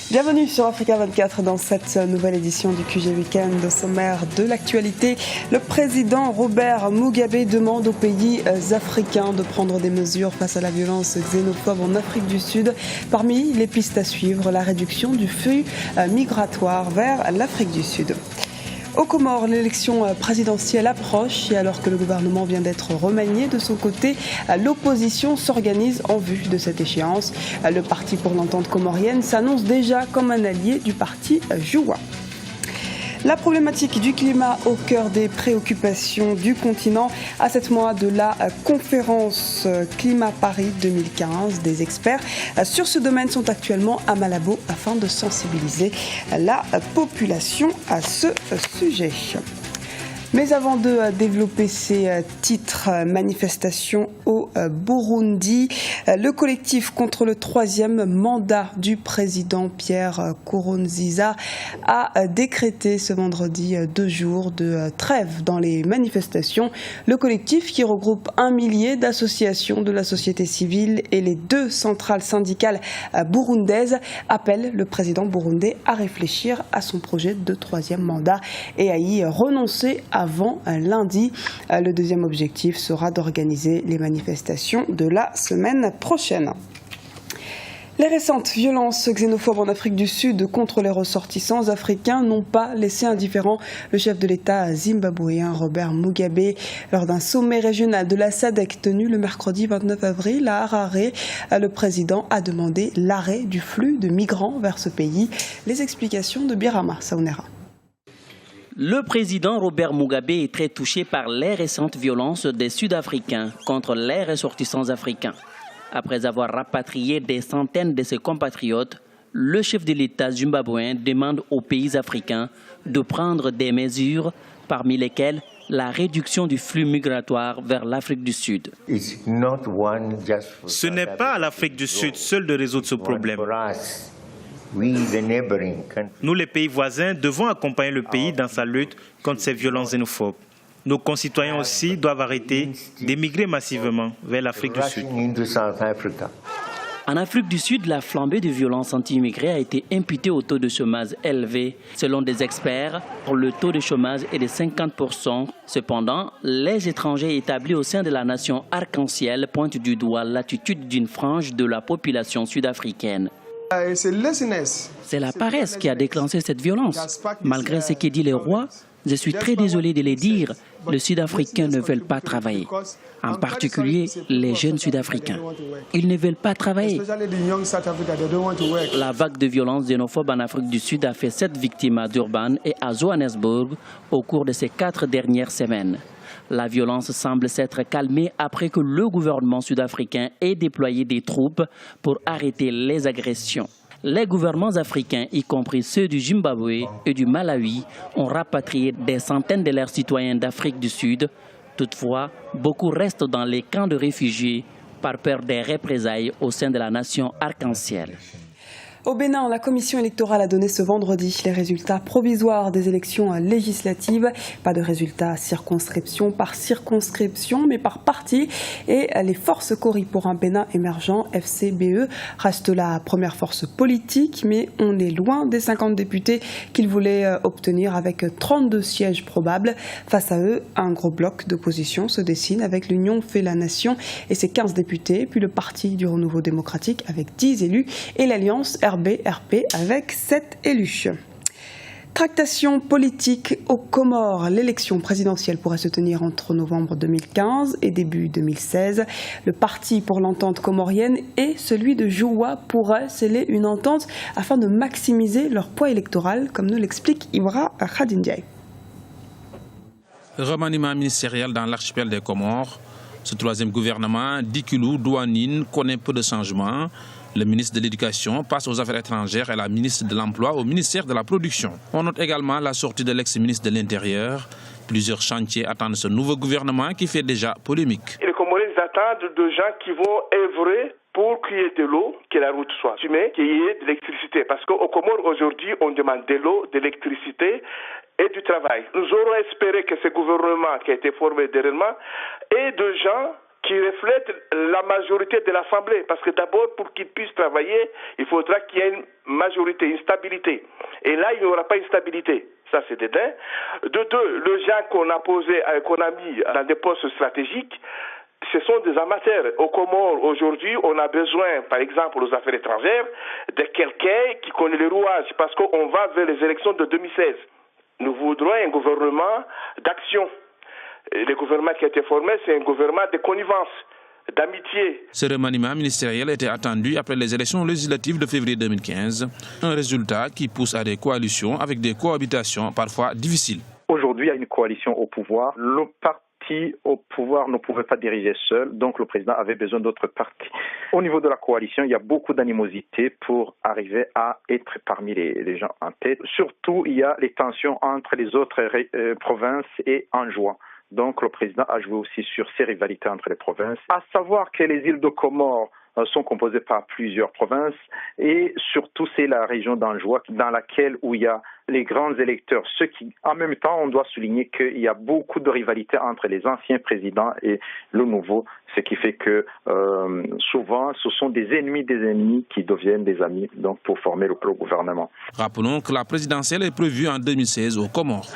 Bienvenue sur Africa 24 dans cette nouvelle édition du QG Weekend. Au sommaire de l'actualité, le président Robert Mugabe demande aux pays africains de prendre des mesures face à la violence xénophobe en Afrique du Sud. Parmi les pistes à suivre, la réduction du flux migratoire vers l'Afrique du Sud. Aux Comores, l'élection présidentielle approche et alors que le gouvernement vient d'être remanié de son côté, l'opposition s'organise en vue de cette échéance. Le Parti pour l'entente comorienne s'annonce déjà comme un allié du parti Joua. La problématique du climat au cœur des préoccupations du continent à 7 mois de la conférence Climat Paris 2015. Des experts sur ce domaine sont actuellement à Malabo afin de sensibiliser la population à ce sujet. Mais avant de développer ces titres, manifestations au Burundi, le collectif contre le 3e mandat du président Pierre Nkurunziza a décrété ce vendredi 2 jours de trêve dans les manifestations. Le collectif, qui regroupe 1 millier d'associations de la société civile et les 2 centrales syndicales burundaises, appelle le président burundais à réfléchir à son projet de 3e mandat et à y renoncer avant lundi. Le deuxième objectif sera d'organiser les manifestations de la semaine prochaine. Les récentes violences xénophobes en Afrique du Sud contre les ressortissants africains n'ont pas laissé indifférent le chef de l'État zimbabwéen Robert Mugabe. Lors d'un sommet régional de la SADC tenu le mercredi 29 avril à Harare, le président a demandé l'arrêt du flux de migrants vers ce pays. Les explications de Birama Saunera. Le président Robert Mugabe est très touché par les récentes violences des Sud-Africains contre les ressortissants africains. Après avoir rapatrié des centaines de ses compatriotes, le chef de l'État zimbabwéen demande aux pays africains de prendre des mesures, parmi lesquelles la réduction du flux migratoire vers l'Afrique du Sud. Ce n'est pas à l'Afrique du Sud seul de résoudre ce problème. Nous, les pays voisins, devons accompagner le pays dans sa lutte contre ces violences xénophobes. Nos concitoyens aussi doivent arrêter d'émigrer massivement vers l'Afrique du Sud. En Afrique du Sud, la flambée de violences anti-immigrés a été imputée au taux de chômage élevé. Selon des experts, le taux de chômage est de 50%. Cependant, les étrangers établis au sein de la nation arc-en-ciel pointent du doigt l'attitude d'une frange de la population sud-africaine. C'est la paresse qui a déclenché cette violence. Malgré ce que dit le roi, je suis très désolé de le dire, les Sud-Africains ne veulent pas travailler. En particulier, les jeunes Sud-Africains. Ils ne veulent pas travailler. La vague de violence xénophobe en Afrique du Sud a fait 7 victimes à Durban et à Johannesburg au cours de ces 4 dernières semaines. La violence semble s'être calmée après que le gouvernement sud-africain ait déployé des troupes pour arrêter les agressions. Les gouvernements africains, y compris ceux du Zimbabwe et du Malawi, ont rapatrié des centaines de leurs citoyens d'Afrique du Sud. Toutefois, beaucoup restent dans les camps de réfugiés par peur des représailles au sein de la nation arc-en-ciel. Au Bénin, la commission électorale a donné ce vendredi les résultats provisoires des élections législatives. Pas de résultats circonscription par circonscription, mais par parti. Et les forces Cori pour un Bénin émergent, FCBE, restent la première force politique, mais on est loin des 50 députés qu'ils voulaient obtenir avec 32 sièges probables. Face à eux, un gros bloc d'opposition se dessine avec l'Union fait la nation et ses 15 députés, puis le Parti du renouveau démocratique avec 10 élus et l'Alliance RB-RP avec 7 élus. Tractation politique aux Comores. L'élection présidentielle pourrait se tenir entre novembre 2015 et début 2016. Le Parti pour l'entente comorienne et celui de Joua pourraient sceller une entente afin de maximiser leur poids électoral, comme nous l'explique Ibra Khadindiaï. Remaniement ministériel dans l'archipel des Comores. Ce 3e gouvernement, Dikilou Douanine, connaît peu de changements. Le ministre de l'Éducation passe aux Affaires étrangères et la ministre de l'Emploi au ministère de la Production. On note également la sortie de l'ex-ministre de l'Intérieur. Plusieurs chantiers attendent ce nouveau gouvernement qui fait déjà polémique. Les Comoriens attendent de gens qui vont œuvrer pour qu'il y ait de l'eau, que la route soit fumée, qu'il y ait de l'électricité. Parce qu'aux Comores, aujourd'hui, on demande de l'eau, de l'électricité et du travail. Nous aurons espéré que ce gouvernement qui a été formé dernièrement ait de gens qui reflète la majorité de l'Assemblée. Parce que d'abord, pour qu'ils puissent travailler, il faudra qu'il y ait une majorité, une stabilité. Et là, il n'y aura pas une stabilité. Ça, c'est de d'un. De deux, les gens qu'on a mis dans des postes stratégiques, ce sont des amateurs. Aux Comores, aujourd'hui, on a besoin, par exemple, aux affaires étrangères, de quelqu'un qui connaît les rouages, parce qu'on va vers les élections de 2016. Nous voudrons un gouvernement d'action. Et le gouvernement qui a été formé, c'est un gouvernement de connivence, d'amitié. Ce remaniement ministériel était attendu après les élections législatives de février 2015. Un résultat qui pousse à des coalitions avec des cohabitations parfois difficiles. Aujourd'hui, il y a une coalition au pouvoir. Le parti au pouvoir ne pouvait pas diriger seul, donc le président avait besoin d'autres partis. Au niveau de la coalition, il y a beaucoup d'animosité pour arriver à être parmi les gens en tête. Surtout, il y a les tensions entre les autres provinces et Anjouan. Donc le président a joué aussi sur ces rivalités entre les provinces. À savoir que les îles de Comores sont composées par plusieurs provinces et surtout c'est la région d'Anjouan dans laquelle où il y a les grands électeurs. Ce qui, en même temps, on doit souligner qu'il y a beaucoup de rivalités entre les anciens présidents et le nouveau, ce qui fait que souvent ce sont des ennemis qui deviennent des amis donc pour former le gouvernement. Rappelons que la présidentielle est prévue en 2016 aux Comores.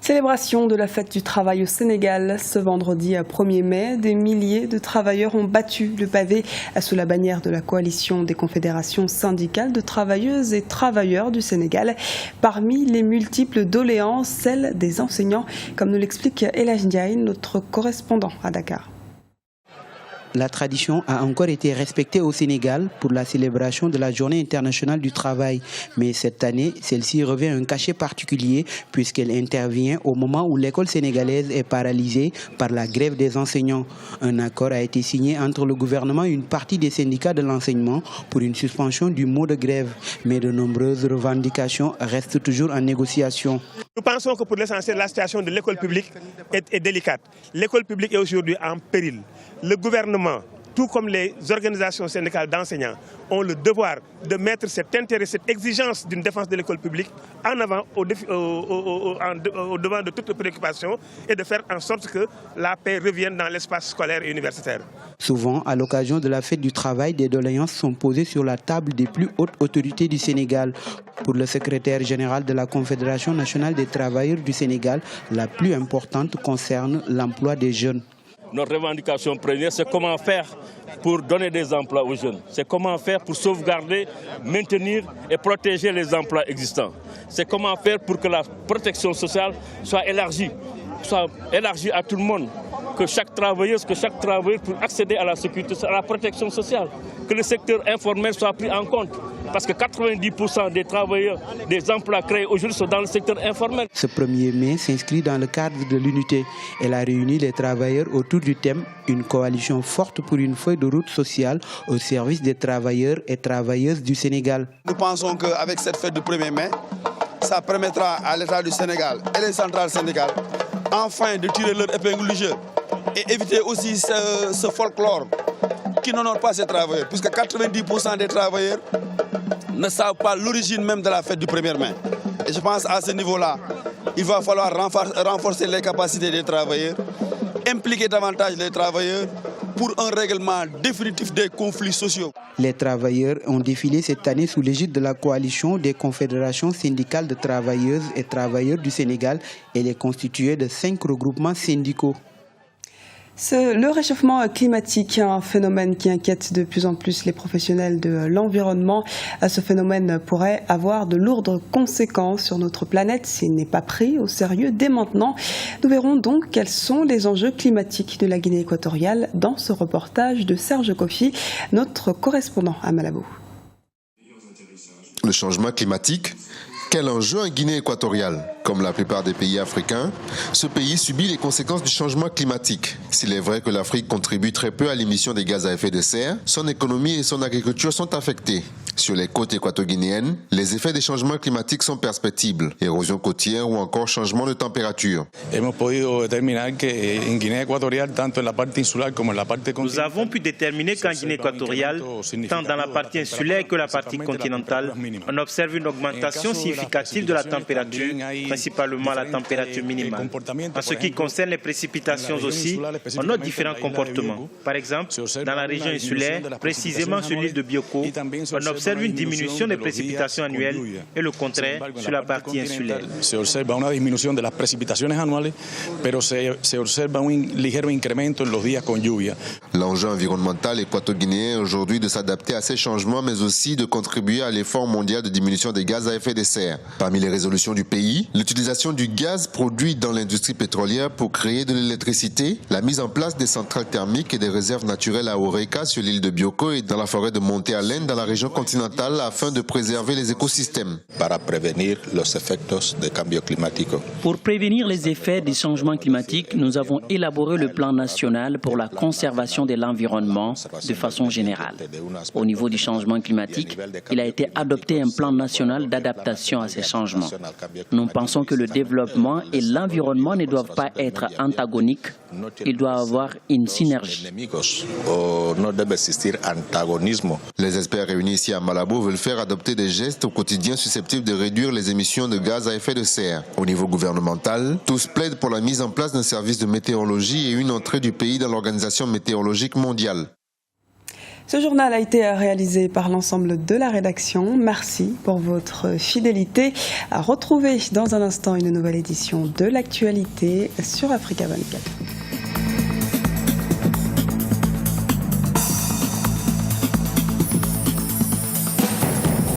Célébration de la fête du travail au Sénégal. Ce vendredi 1er mai, des milliers de travailleurs ont battu le pavé sous la bannière de la coalition des confédérations syndicales de travailleuses et travailleurs du Sénégal. Parmi les multiples doléances, celle des enseignants, comme nous l'explique Elhadj Ndiaye, notre correspondant à Dakar. La tradition a encore été respectée au Sénégal pour la célébration de la Journée internationale du travail. Mais cette année, celle-ci revêt un cachet particulier puisqu'elle intervient au moment où l'école sénégalaise est paralysée par la grève des enseignants. Un accord a été signé entre le gouvernement et une partie des syndicats de l'enseignement pour une suspension du mot de grève. Mais de nombreuses revendications restent toujours en négociation. Nous pensons que pour l'essentiel, la situation de l'école publique est délicate. L'école publique est aujourd'hui en péril. Le gouvernement, tout comme les organisations syndicales d'enseignants, ont le devoir de mettre cet intérêt, cette exigence d'une défense de l'école publique en avant au devant de toutes préoccupations et de faire en sorte que la paix revienne dans l'espace scolaire et universitaire. Souvent, à l'occasion de la fête du travail, des doléances sont posées sur la table des plus hautes autorités du Sénégal. Pour le secrétaire général de la Confédération nationale des travailleurs du Sénégal, la plus importante concerne l'emploi des jeunes. Notre revendication première, c'est comment faire pour donner des emplois aux jeunes. C'est comment faire pour sauvegarder, maintenir et protéger les emplois existants. C'est comment faire pour que la protection sociale soit élargie à tout le monde. Que chaque travailleur puisse accéder à la sécurité, à la protection sociale. Que le secteur informel soit pris en compte. Parce que 90% des travailleurs, des emplois créés aujourd'hui sont dans le secteur informel. Ce 1er mai s'inscrit dans le cadre de l'unité. Elle a réuni les travailleurs autour du thème « Une coalition forte pour une feuille de route sociale au service des travailleurs et travailleuses du Sénégal ». Nous pensons qu'avec cette fête du 1er mai, ça permettra à l'État du Sénégal et les centrales syndicales enfin de tirer leur épingle du jeu et éviter aussi ce folklore qui n'honore pas ces travailleurs, puisque 90% des travailleurs ne savent pas l'origine même de la fête du 1er mai. Et je pense à ce niveau-là, il va falloir renforcer les capacités des travailleurs, impliquer davantage les travailleurs pour un règlement définitif des conflits sociaux. Les travailleurs ont défilé cette année sous l'égide de la coalition des confédérations syndicales de travailleuses et travailleurs du Sénégal. Elle est constituée de 5 regroupements syndicaux. Le réchauffement climatique, un phénomène qui inquiète de plus en plus les professionnels de l'environnement. Ce phénomène pourrait avoir de lourdes conséquences sur notre planète s'il n'est pas pris au sérieux dès maintenant. Nous verrons donc quels sont les enjeux climatiques de la Guinée équatoriale dans ce reportage de Serge Kofi, notre correspondant à Malabo. Le changement climatique, quel enjeu en Guinée équatoriale? Comme la plupart des pays africains, ce pays subit les conséquences du changement climatique. S'il est vrai que l'Afrique contribue très peu à l'émission des gaz à effet de serre, son économie et son agriculture sont affectées. Sur les côtes équato-guinéennes, les effets des changements climatiques sont perceptibles. Érosion côtière ou encore changement de température. Nous avons pu déterminer qu'en Guinée équatoriale, tant dans la partie insulaire que la partie continentale, on observe une augmentation significative de la température, principalement la température minimale. En ce qui concerne les précipitations aussi, on note différents comportements. Par exemple, dans la région insulaire, précisément sur l'île de Bioko, on observe une diminution des précipitations annuelles et le contraire sur la partie insulaire. Se observa una disminución de las precipitaciones anuales, pero se observa un ligero incremento en los días con lluvia. L'enjeu environnemental équato-guinéen est aujourd'hui de s'adapter à ces changements, mais aussi de contribuer à l'effort mondial de diminution des gaz à effet de serre. Parmi les résolutions du pays, l'utilisation du gaz produit dans l'industrie pétrolière pour créer de l'électricité, la mise en place des centrales thermiques et des réserves naturelles à Oreca sur l'île de Bioko et dans la forêt de Monte Allen dans la région continentale afin de préserver les écosystèmes. Pour prévenir les effets des changements climatiques, nous avons élaboré le plan national pour la conservation de l'environnement de façon générale. Au niveau du changement climatique, il a été adopté un plan national d'adaptation à ces changements. Nous pensons que le développement et l'environnement ne doivent pas être antagoniques, ils doivent avoir une synergie. Les experts réunis ici à Malabo veulent faire adopter des gestes au quotidien susceptibles de réduire les émissions de gaz à effet de serre. Au niveau gouvernemental, tous plaident pour la mise en place d'un service de météorologie et une entrée du pays dans l'Organisation météorologique mondiale. Ce journal a été réalisé par l'ensemble de la rédaction. Merci pour votre fidélité. À retrouver dans un instant une nouvelle édition de l'actualité sur Africa 24.